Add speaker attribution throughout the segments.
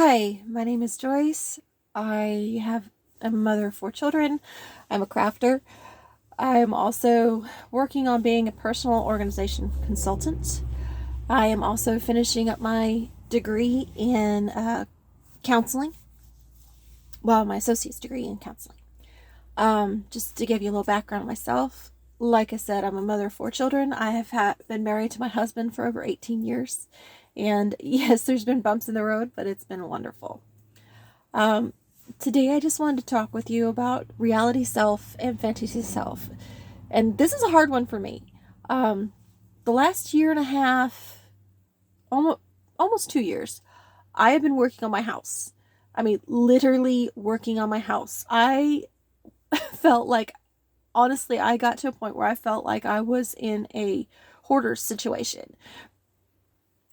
Speaker 1: Hi, my name is Joyce. I'm a mother of four children. I'm a crafter. I'm also working on being a personal organization consultant. I am also finishing up my degree in counseling. Well, my associate's degree in counseling. Just to give you a little background on myself, like I said, I'm a mother of four children. I have been married to my husband for over 18 years. And yes, there's been bumps in the road, but it's been wonderful. Um, Today, I just wanted to talk with you about reality self and fantasy self. And this is a hard one for me. Um, the last year and a half, almost 2 years, I have been working on my house. I mean, literally working on my house. I felt like, honestly, I got to a point where I felt like I was in a hoarder situation.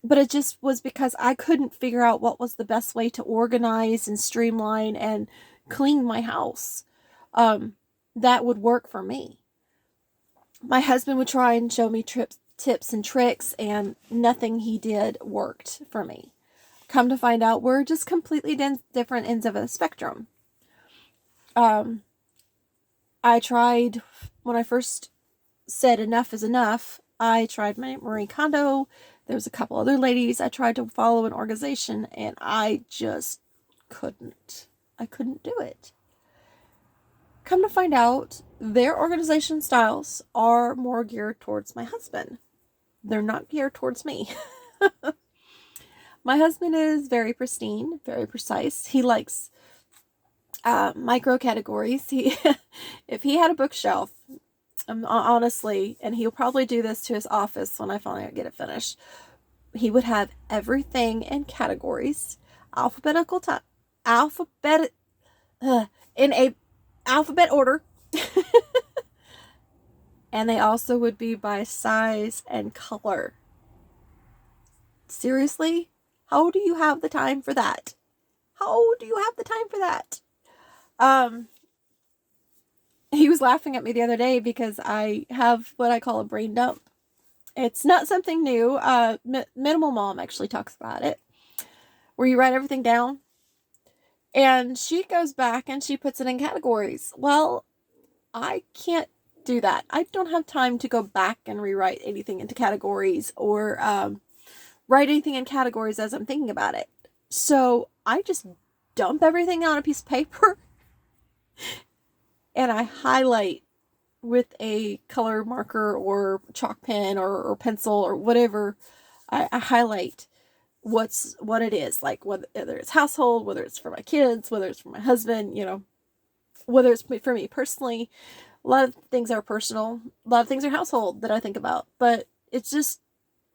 Speaker 1: But it just was because I couldn't figure out what was the best way to organize and streamline and clean my house um, that would work for me. My husband would try and show me tips and tricks, and nothing he did worked for me. Come to find out, we're just completely different ends of a spectrum. Um, I tried, when I first said enough is enough, I tried Marie Kondo. There was a couple other ladies I tried to follow an organization, and I just couldn't. I couldn't do it. Come to find out, their organization styles are more geared towards my husband. They're not geared towards me. My husband is very pristine, very precise. He likes micro categories. If he had a bookshelf, honestly, and he'll probably do this to his office when I finally get it finished, he would have everything in categories, alphabetical time, alphabet, in a alphabet order, and they also would be by size and color. Seriously, how do you have the time for that? How do you have the time for that? Um, he was laughing at me the other day because I have what I call a brain dump. It's not something new. Minimal Mom actually talks about it, where you write everything down, and she goes back and she puts it in categories. Well, I can't do that. I don't have time to go back and rewrite anything into categories or write anything in categories as I'm thinking about it. So I just dump everything on a piece of paper and I highlight with a color marker or chalk pen or pencil or whatever. I highlight what it is, like whether it's household, whether it's for my kids, whether it's for my husband, whether it's for me personally. A lot of things are personal, a lot of things are household that I think about, but it just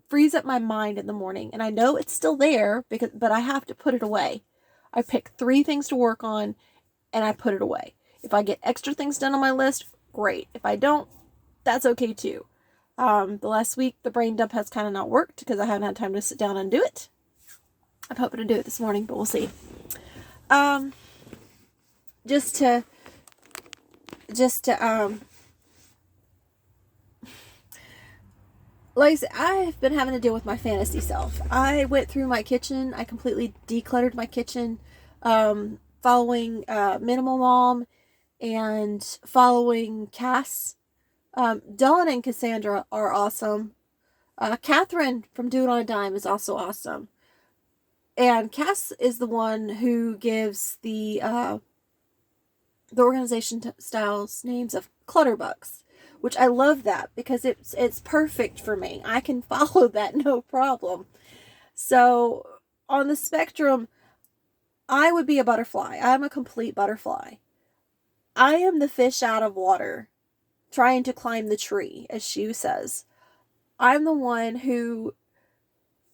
Speaker 1: frees up my mind in the morning, and I know it's still there but I have to put it away. I pick 3 things to work on and I put it away. If I get extra things done on my list, great. If I don't, that's okay too. The last week, the brain dump has kind of not worked because I haven't had time to sit down and do it. I'm hoping to do it this morning, but we'll see. Um, just to, like I said, I've been having to deal with my fantasy self. I went through my kitchen. I completely decluttered my kitchen, following Minimal Mom and following Cass. Dawn and Cassandra are awesome. Catherine from Do It on a Dime is also awesome. And Cass is the one who gives the organization styles names of clutterbugs, which I love that because it's perfect for me. I can follow that no problem. So on the spectrum, I would be a butterfly. I'm a complete butterfly. I am the fish out of water trying to climb the tree, as she says. I'm the one who,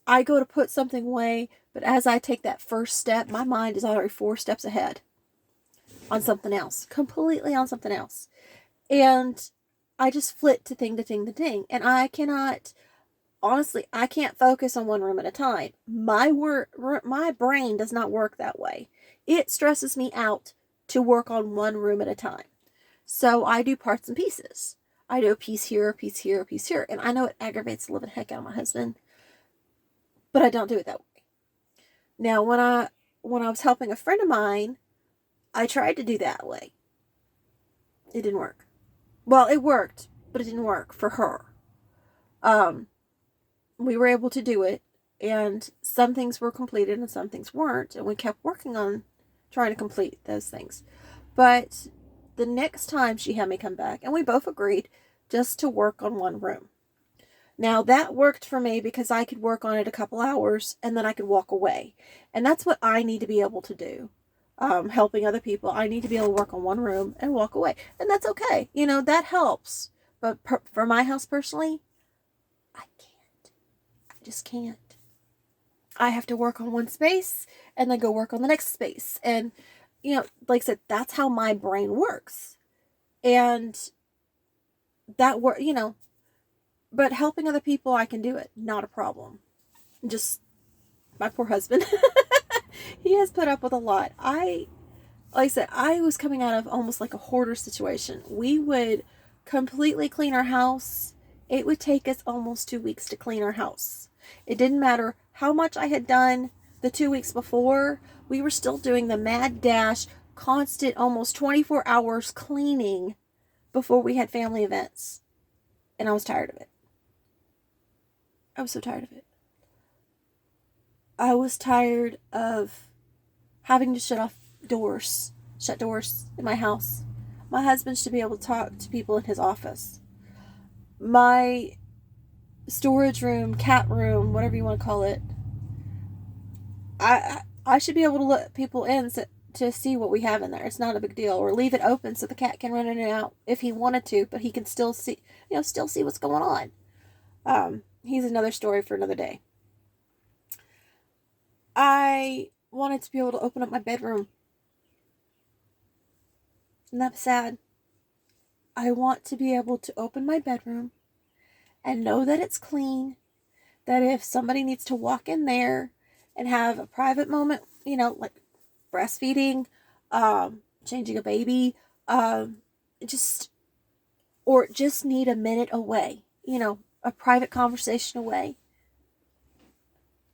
Speaker 1: I go to put something away, but as I take that first step, my mind is already 4 steps ahead on something else, completely on something else. And I just flit to thing to thing to thing. And I cannot, honestly, I can't focus on one room at a time. My brain does not work that way. It stresses me out to work on one room at a time. So I do parts and pieces. I do a piece here, a piece here, a piece here. And I know it aggravates the living heck out of my husband, but I don't do it that way. Now, when when I was helping a friend of mine, I tried to do that way. It didn't work. Well, it worked, but it didn't work for her. We were able to do it, and some things were completed and some things weren't, and we kept working on trying to complete those things. But the next time she had me come back, and we both agreed just to work on one room. Now that worked for me because I could work on it a couple hours and then I could walk away. And that's what I need to be able to do. Helping other people, I need to be able to work on one room and walk away. And that's okay. That helps. But for my house personally, I can't. I just can't. I have to work on one space and then go work on the next space. And, like I said, that's how my brain works. And that but helping other people, I can do it. Not a problem. Just my poor husband. He has put up with a lot. Like I said, I was coming out of almost like a hoarder situation. We would completely clean our house. It would take us almost 2 weeks to clean our house. It didn't matter how much I had done the 2 weeks before. We were still doing the mad dash, constant, almost 24 hours cleaning before we had family events. And I was tired of it. I was so tired of it. I was tired of having to shut doors in my house. My husband should be able to talk to people in his office. My storage room, cat room, whatever you want to call it, I should be able to let people in to see what we have in there. It's not a big deal. Or leave it open so the cat can run in and out if he wanted to, but he can still see what's going on. He's another story for another day. I wanted to be able to open up my bedroom. And that's sad. I want to be able to open my bedroom and know that it's clean. That if somebody needs to walk in there and have a private moment, like breastfeeding, changing a baby, just need a minute away, a private conversation away,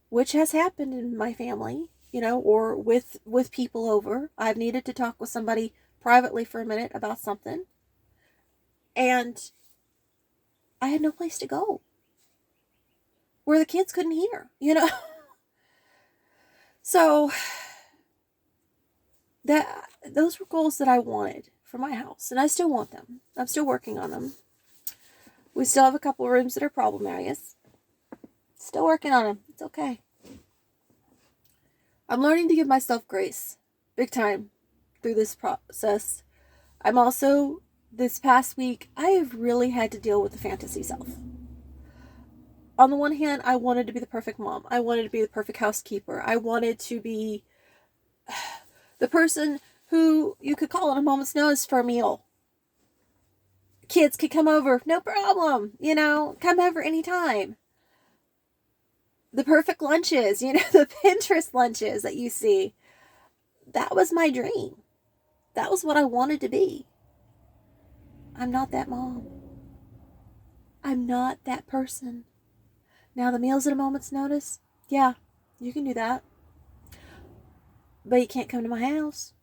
Speaker 1: which has happened in my family, or with people over. I've needed to talk with somebody privately for a minute about something, and I had no place to go where the kids couldn't hear, So those were goals that I wanted for my house, and I still want them. I'm still working on them. We still have a couple of rooms that are problem areas. Still working on them. It's okay. I'm learning to give myself grace, big time, through this process. I'm also, this past week, I have really had to deal with the fantasy self. On the one hand, I wanted to be the perfect mom. I wanted to be the perfect housekeeper. I wanted to be the person who you could call on a moment's notice for a meal. Kids could come over, no problem, come over anytime. The perfect lunches, the Pinterest lunches that you see. That was my dream. That was what I wanted to be. I'm not that mom. I'm not that person. Now, the meals at a moment's notice, yeah, you can do that. But you can't come to my house.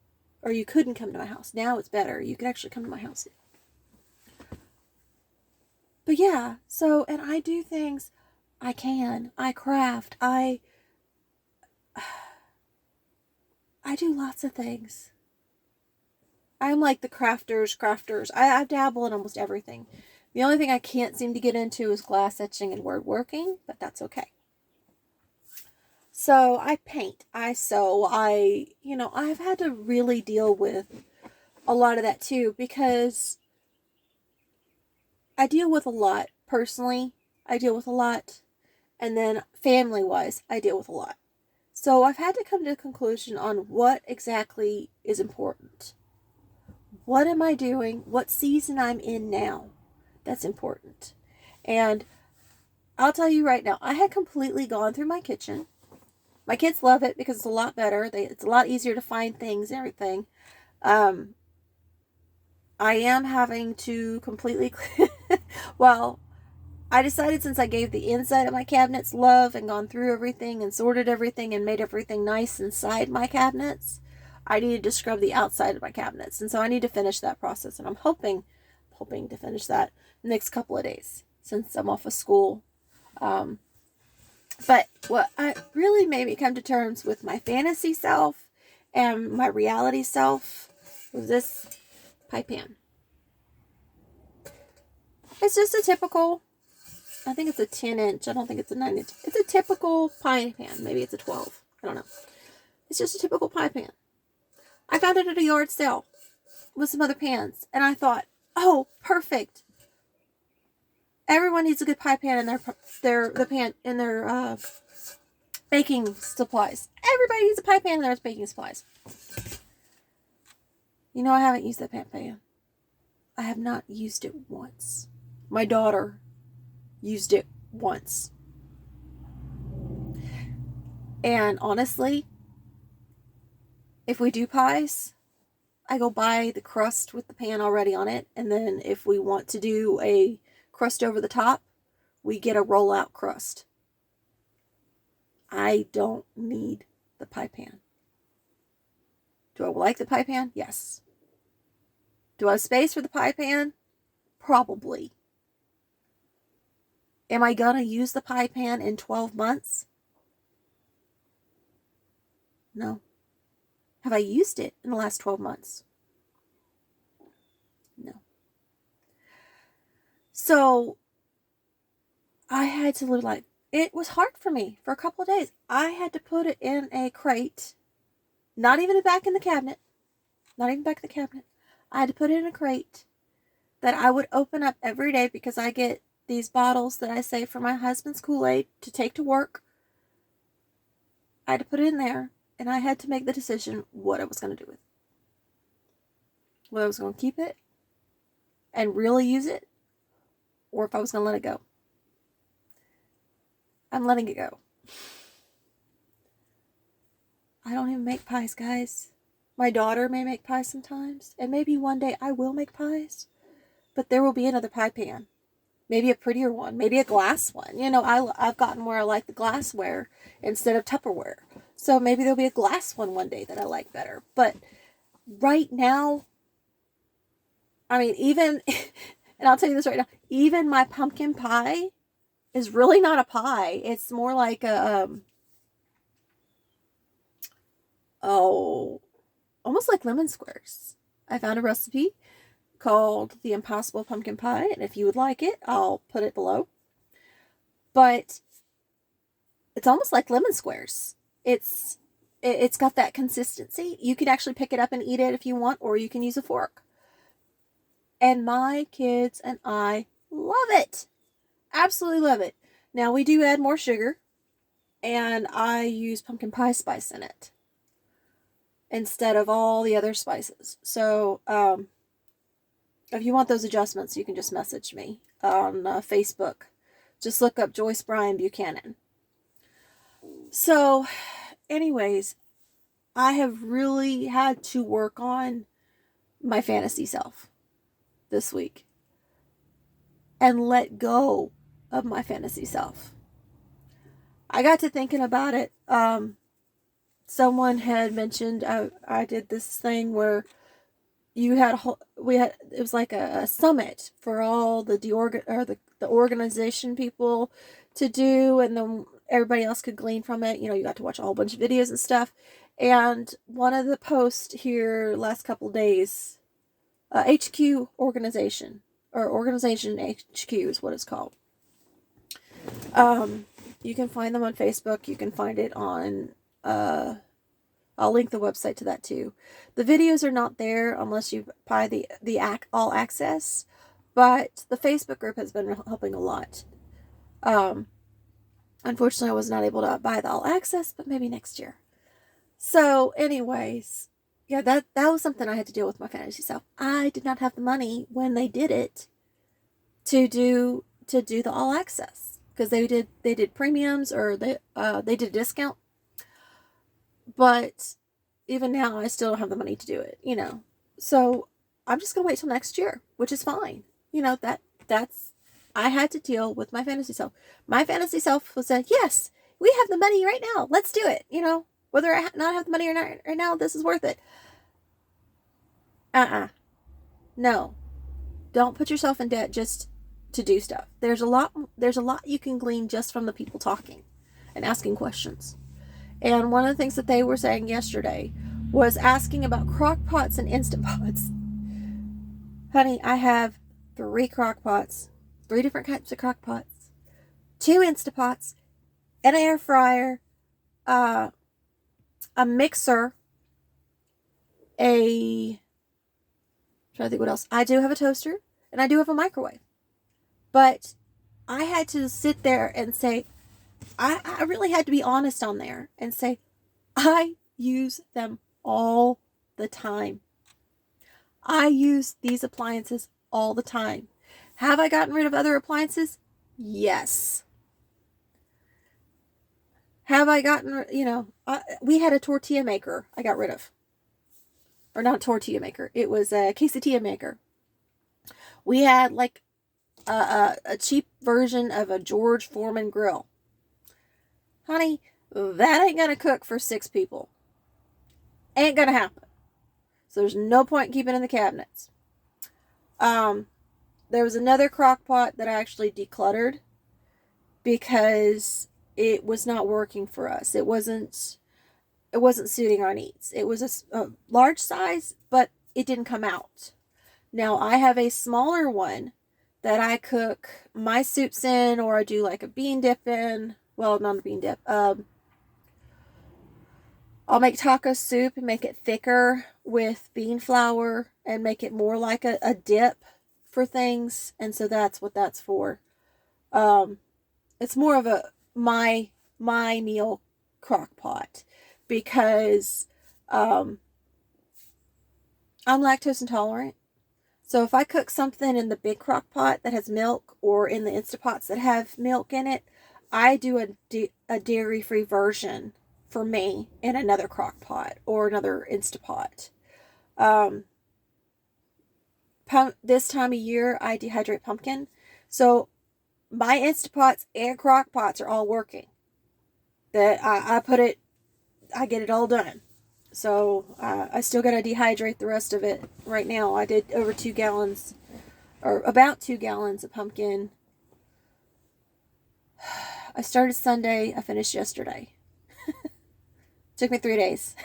Speaker 1: Or you couldn't come to my house. Now it's better. You can actually come to my house. But yeah, and I do things. I craft. I do lots of things. I'm like the crafters. I dabble in almost everything. The only thing I can't seem to get into is glass etching and word working, but that's okay. So I paint, I sew, I've had to really deal with a lot of that too, because I deal with a lot personally. I deal with a lot, and then family-wise, I deal with a lot. So I've had to come to a conclusion on what exactly is important. What am I doing? What season I'm in now? That's important. And I'll tell you right now, I had completely gone through my kitchen. My kids love it because it's a lot better. It's a lot easier to find things and everything. I am having to completely, well, I decided, since I gave the inside of my cabinets love and gone through everything and sorted everything and made everything nice inside my cabinets, I needed to scrub the outside of my cabinets. And so I need to finish that process. And I'm hoping to finish that next couple of days since I'm off of school. But what really made me come to terms with my fantasy self and my reality self was this pie pan. It's just a typical, I think it's a 10-inch. I don't think it's a 9-inch. It's a typical pie pan. Maybe it's a 12. I don't know. It's just a typical pie pan. I found it at a yard sale with some other pans. And I thought, oh, perfect. Everyone needs a good pie pan in their baking supplies. Everybody needs a pie pan in their baking supplies. You know, I haven't used that pan. I have not used it once. My daughter used it once. And honestly, if we do pies, I go buy the crust with the pan already on it. And then if we want to do a crust over the top, we get a rollout crust. I don't need the pie pan. Do I like the pie pan? Yes. Do I have space for the pie pan? Probably. Am I gonna use the pie pan in 12 months? No. Have I used it in the last 12 months? No. So, I had to live like, it was hard for me for a couple of days. I had to put it in a crate, not even back in the cabinet, I had to put it in a crate that I would open up every day because I get these bottles that I save for my husband's Kool-Aid to take to work. I had to put it in there, and I had to make the decision what I was going to do with it. Whether I was going to keep it and really use it, or if I was going to let it go. I'm letting it go. I don't even make pies, guys. My daughter may make pies sometimes, and maybe one day I will make pies, but there will be another pie pan. Maybe a prettier one, maybe a glass one. You know, I've gotten where I like the glassware instead of Tupperware. So maybe there'll be a glass one day that I like better. But right now, I mean, even, and I'll tell you this right now, even my pumpkin pie is really not a pie. It's more like a, almost like lemon squares. I found a recipe called the Impossible Pumpkin Pie, and if you would like it, I'll put it below. But it's almost like lemon squares. It's got that consistency. You can actually pick it up and eat it if you want, or you can use a fork. And my kids and I love it. Absolutely love it. Now, we do add more sugar, and I use pumpkin pie spice in it instead of all the other spices. So, if you want those adjustments, you can just message me on Facebook. Just look up Joyce Bryan Buchanan. So, anyways, I have really had to work on my fantasy self this week and let go of my fantasy self. I got to thinking about it. Someone had mentioned I did this thing where it was like a summit for all the organization people to do, and then everybody else could glean from it. You know, you got to watch a whole bunch of videos and stuff. And one of the posts here last couple days, HQ organization, or organization HQ is what it's called. You can find them on Facebook. You can find it on, I'll link the website to that too. The videos are not there unless you buy the all access, but the Facebook group has been helping a lot. Unfortunately, I was not able to buy the all access, but maybe next year. So, anyways, yeah, that was something I had to deal with my fantasy self. I did not have the money when they did it to do the all access, because they did premiums, or they did a discount. But even now, I still don't have the money to do it, you know. So I'm just gonna wait till next year, which is fine. You know, I had to deal with my fantasy self. My fantasy self was saying, yes, we have the money right now. Let's do it. Whether I not have the money or not right now, this is worth it. No. Don't put yourself in debt just to do stuff. There's a lot you can glean just from the people talking and asking questions. And one of the things that they were saying yesterday was asking about crock pots and Instant Pots. Honey, I have 3 crock pots, 3 different types of crock pots, 2 Instant Pots, an air fryer, a mixer, I'm trying to think what else. I do have a toaster, and I do have a microwave. But I had to sit there and say, I really had to be honest on there and say, I use them all the time. I use these appliances all the time. Have I gotten rid of other appliances? Yes. Have I gotten, we had a tortilla maker I got rid of. Or not a tortilla maker. It was a quesadilla maker. We had like a cheap version of a George Foreman grill. Honey, that ain't gonna cook for 6 people. Ain't gonna happen. So there's no point in keeping it in the cabinets. There was another crock pot that I actually decluttered because it was not working for us. It wasn't suiting our needs. It was a large size, but it didn't come out. Now I have a smaller one that I cook my soups in, or I do like a bean dip in. Well, not a bean dip. I'll make taco soup and make it thicker with bean flour and make it more like a dip for things. And so that's what that's for. It's more of my meal crock pot because I'm lactose intolerant. So if I cook something in the big crock pot that has milk, or in the Instant Pots that have milk in it, I do a dairy-free version for me in another crock pot or another Instant Pot. This time of year, I dehydrate pumpkin. So my Instant Pots and crock pots are all working. That I get it all done. So I still got to dehydrate the rest of it right now. I did over 2 gallons, or about 2 gallons of pumpkin. I started Sunday. I finished yesterday. Took me 3 days.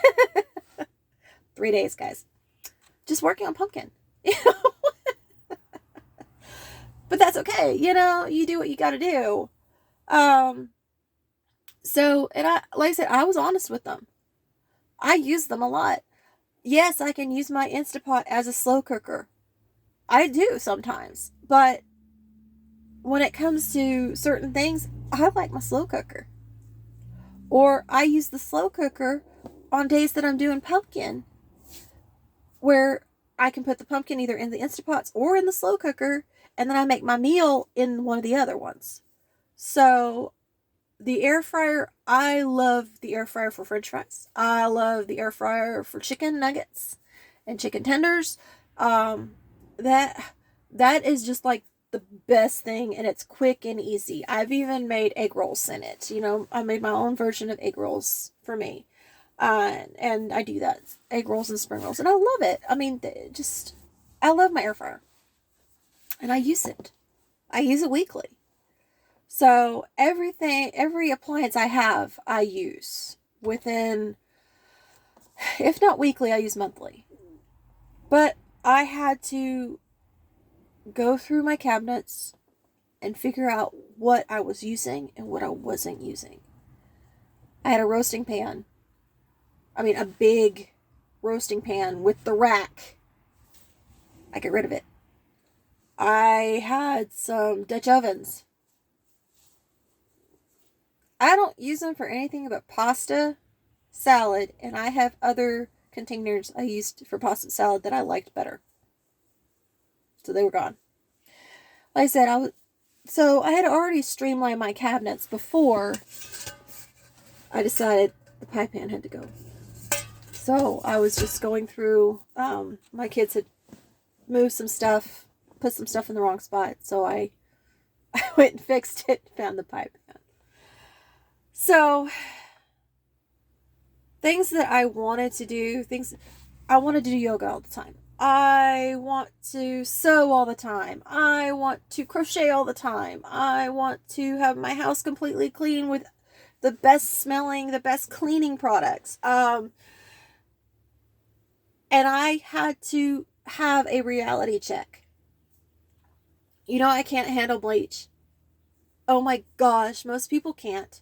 Speaker 1: 3 days, guys. Just working on pumpkin. But that's okay. You do what you got to do. So, and like I said, I was honest with them. I use them a lot. Yes, I can use my Instant Pot as a slow cooker. I do sometimes. But when it comes to certain things, I like my slow cooker. Or I use the slow cooker on days that I'm doing pumpkin, where I can put the pumpkin either in the Instant Pots or in the slow cooker, and then I make my meal in one of the other ones. So the air fryer, I love the air fryer for French fries. I love the air fryer for chicken nuggets and chicken tenders. That is just like the best thing, and it's quick and easy. I've even made egg rolls in it. I made my own version of egg rolls for me. And I do that. Egg rolls and spring rolls. And I love it. I mean, I love my air fryer. And I use it. I use it weekly. So every appliance I have, I use within, if not weekly, I use monthly. But I had to go through my cabinets and figure out what I was using and what I wasn't using. I had a roasting pan. I mean, a big roasting pan with the rack. I get rid of it. I had some Dutch ovens. I don't use them for anything but pasta, salad, and I have other containers I used for pasta and salad that I liked better. So they were gone. Like I said, I had already streamlined my cabinets before I decided the pie pan had to go. So I was just going through, my kids had moved some stuff, put some stuff in the wrong spot, so I I went and fixed it, found the pipe. So, things that I wanted to do, I wanted to do yoga all the time. I want to sew all the time. I want to crochet all the time. I want to have my house completely clean with the best smelling, the best cleaning products. And I had to have a reality check. You know, I can't handle bleach. Oh my gosh, most people can't.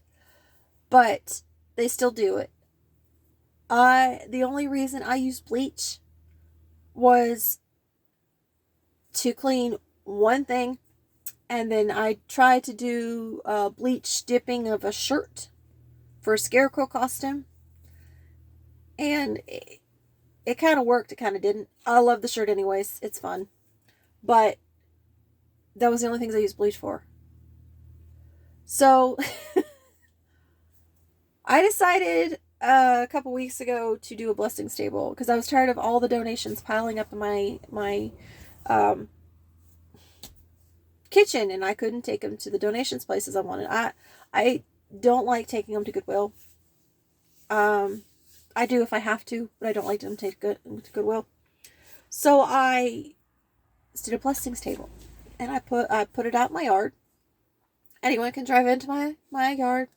Speaker 1: But they still do it. The only reason I used bleach was to clean one thing, and then I tried to do bleach dipping of a shirt for a scarecrow costume, and it kind of worked, it kind of didn't. I love the shirt anyways, it's fun, but that was the only things I used bleach for. So I decided a couple weeks ago to do a blessings table because I was tired of all the donations piling up in my kitchen, and I couldn't take them to the donations places I wanted. I don't like taking them to Goodwill. I do if I have to, but I don't like them to Goodwill. So I did a blessings table, and I put it out in my yard. Anyone can drive into my yard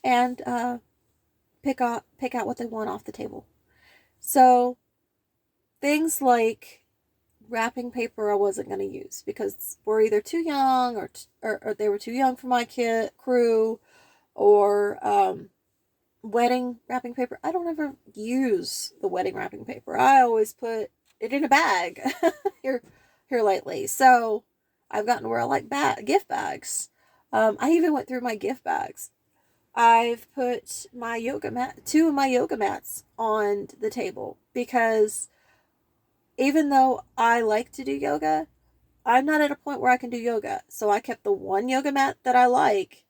Speaker 1: and pick out what they want off the table. So things like wrapping paper I wasn't going to use because we're either too young or they were too young for my crew, or wedding wrapping paper. I don't ever use the wedding wrapping paper. I always put it in a bag here lately. So I've gotten to where I like gift bags. I even went through my gift bags. I've put my two of my yoga mats on the table because even though I like to do yoga, I'm not at a point where I can do yoga. So I kept the one yoga mat that I like,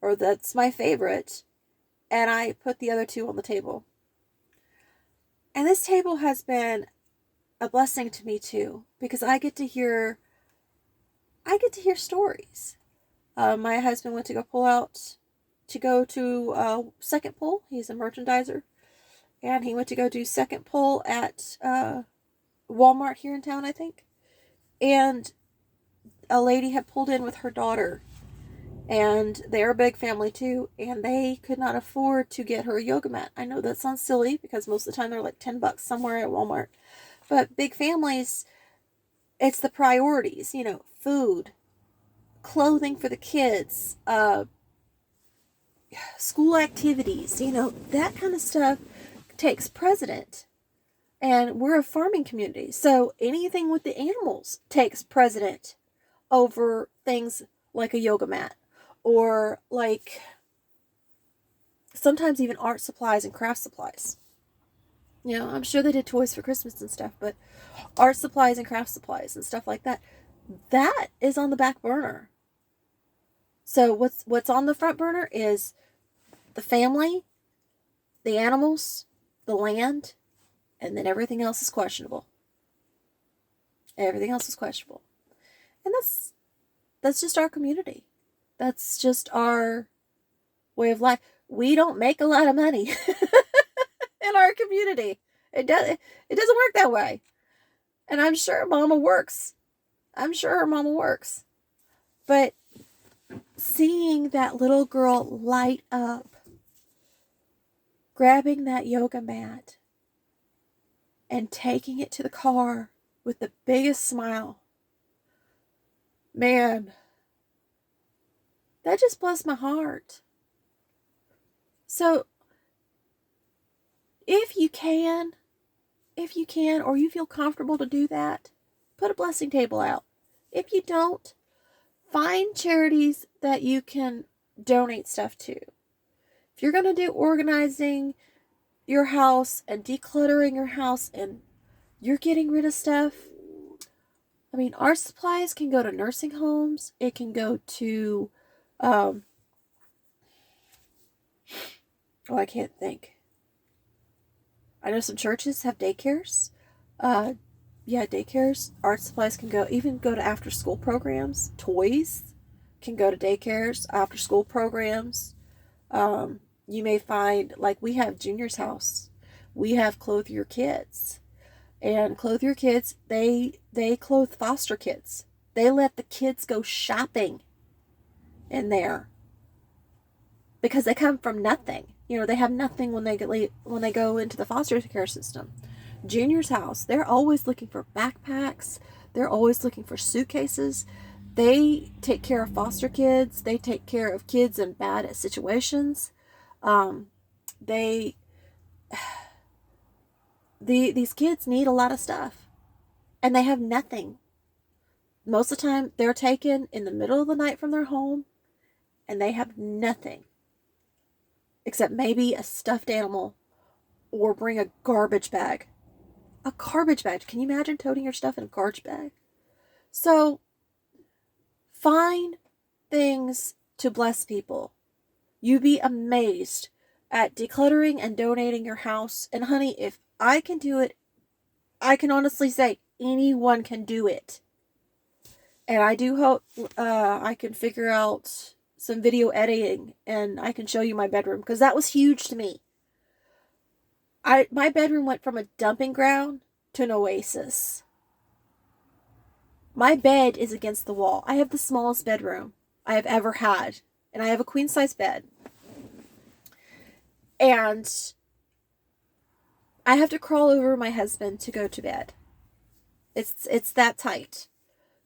Speaker 1: or that's my favorite, and I put the other two on the table. And this table has been a blessing to me too, because I get to hear stories. My husband went to go to second pull. He's a merchandiser, and he went to go do second pull at Walmart here in town, I think. And a lady had pulled in with her daughter, and they're a big family too, and they could not afford to get her a yoga mat. I know that sounds silly because most of the time they're like $10 somewhere at Walmart, but big families, it's the priorities, food, clothing for the kids, school activities, that kind of stuff takes precedent. And we're a farming community, so anything with the animals takes precedent over things like a yoga mat, or like sometimes even art supplies and craft supplies. I'm sure they did toys for Christmas and stuff, but art supplies and craft supplies and stuff like that is on the back burner. So what's on the front burner is the family, the animals, the land, and then everything else is questionable. Everything else is questionable. And that's just our community. That's just our way of life. We don't make a lot of money in our community. It doesn't work that way. And I'm sure Mama works. I'm sure her Mama works. But seeing that little girl light up, grabbing that yoga mat, and taking it to the car with the biggest smile, man, that just blessed my heart. So, if you can, or you feel comfortable to do that, put a blessing table out. If you don't, find charities that you can donate stuff to. If you're going to do organizing your house and decluttering your house and you're getting rid of stuff, art supplies can go to nursing homes. It can go to, I can't think. I know some churches have daycares. Daycares. Art supplies can even go to after school programs, toys. can go to daycares, after school programs. You may find, like, we have Junior's House. We have Clothe Your Kids. And Clothe Your Kids, they clothe foster kids. They let the kids go shopping in there because they come from nothing. You know, they have nothing when they go into the foster care system. Junior's House, they're always looking for backpacks. They're always looking for suitcases. They take care of foster kids. They take care of kids in bad situations. These kids need a lot of stuff, and they have nothing. Most of the time, they're taken in the middle of the night from their home, and they have nothing except maybe a stuffed animal, or bring a garbage bag. A garbage bag. Can you imagine toting your stuff in a garbage bag? So, find things to bless people. You'd be amazed at decluttering and donating your house. And honey, if I can do it, I can honestly say anyone can do it. And I do hope I can figure out some video editing and I can show you my bedroom, because that was huge to me. My bedroom went from a dumping ground to an oasis. My bed is against the wall. I have the smallest bedroom I have ever had, and I have a queen size bed. And I have to crawl over my husband to go to bed. It's that tight.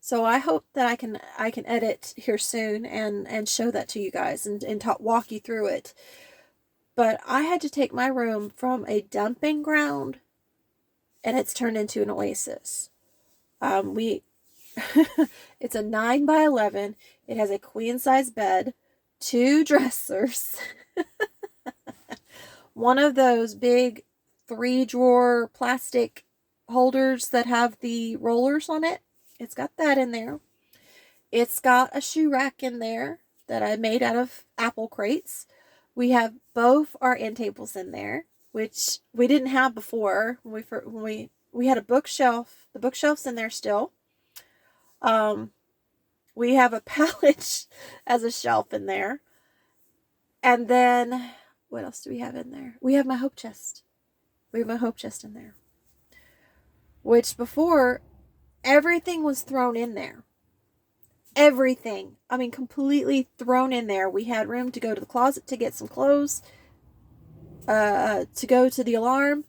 Speaker 1: So I hope that I can edit here soon and show that to you guys and walk you through it. But I had to take my room from a dumping ground, and it's turned into an oasis. It's a 9x11. It has a queen size bed, 2 dressers, one of those big 3-drawer plastic holders that have the rollers on it. It's got that in there. It's got a shoe rack in there that I made out of apple crates. We have both our end tables in there, which we didn't have before. When we had a bookshelf. The bookshelf's in there still. We have a pallet as a shelf in there. And then, what else do we have in there? We have my hope chest. We have my hope chest in there. Which before, everything was thrown in there. Everything. I mean, completely thrown in there. We had room to go to the closet to get some clothes, to go to the alarm,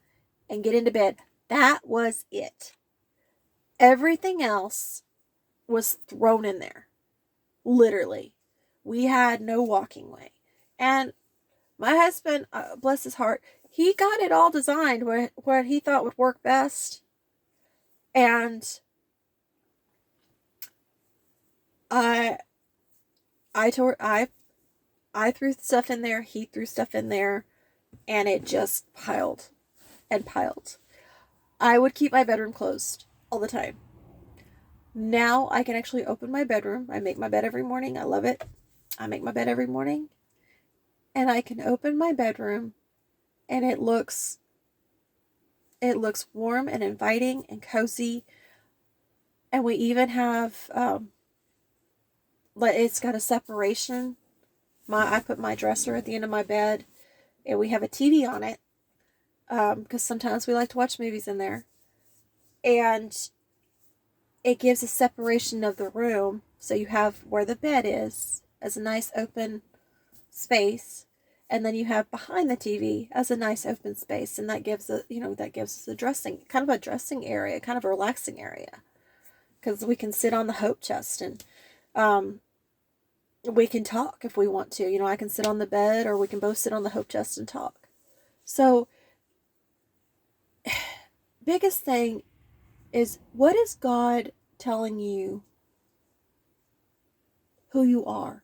Speaker 1: and get into bed. That was it. Everything else was thrown in there. Literally. We had no walking way. And my husband, bless his heart, he got it all designed what he thought would work best. And I threw stuff in there, he threw stuff in there, and it just piled and piled. I would keep my bedroom closed all the time. Now I can actually open my bedroom. I make my bed every morning. I love it. I make my bed every morning. And I can open my bedroom and it looks warm and inviting and cozy. And we even have it's got a separation. I put my dresser at the end of my bed, and we have a TV on it, because sometimes we like to watch movies in there. And it gives a separation of the room, so you have where the bed is as a nice open space, and then you have behind the TV as a nice open space, and that gives us a dressing area, kind of a relaxing area, because we can sit on the hope chest and we can talk if we want to. I can sit on the bed, or we can both sit on the hope chest and talk. So, biggest thing is, what is God telling you who you are?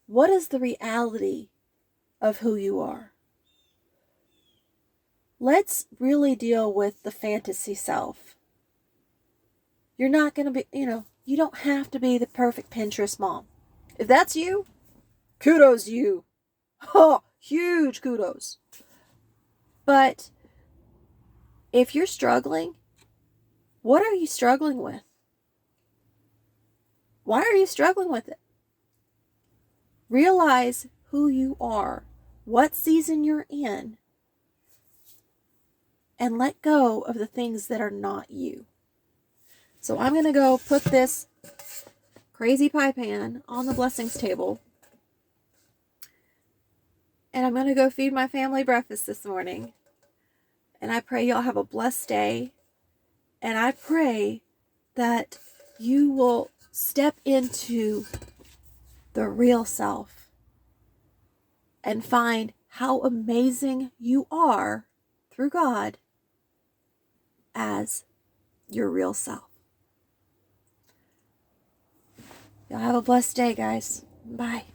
Speaker 1: What is the reality of who you are? Let's really deal with the fantasy self. You're not going to be, you don't have to be the perfect Pinterest mom. If that's you, kudos to you. Oh, huge kudos. But if you're struggling, what are you struggling with? Why are you struggling with it? Realize who you are, what season you're in, and let go of the things that are not you. So I'm going to go put this crazy pie pan on the blessings table. And I'm going to go feed my family breakfast this morning. And I pray y'all have a blessed day. And I pray that you will step into the real self and find how amazing you are through God as your real self. Y'all have a blessed day, guys. Bye.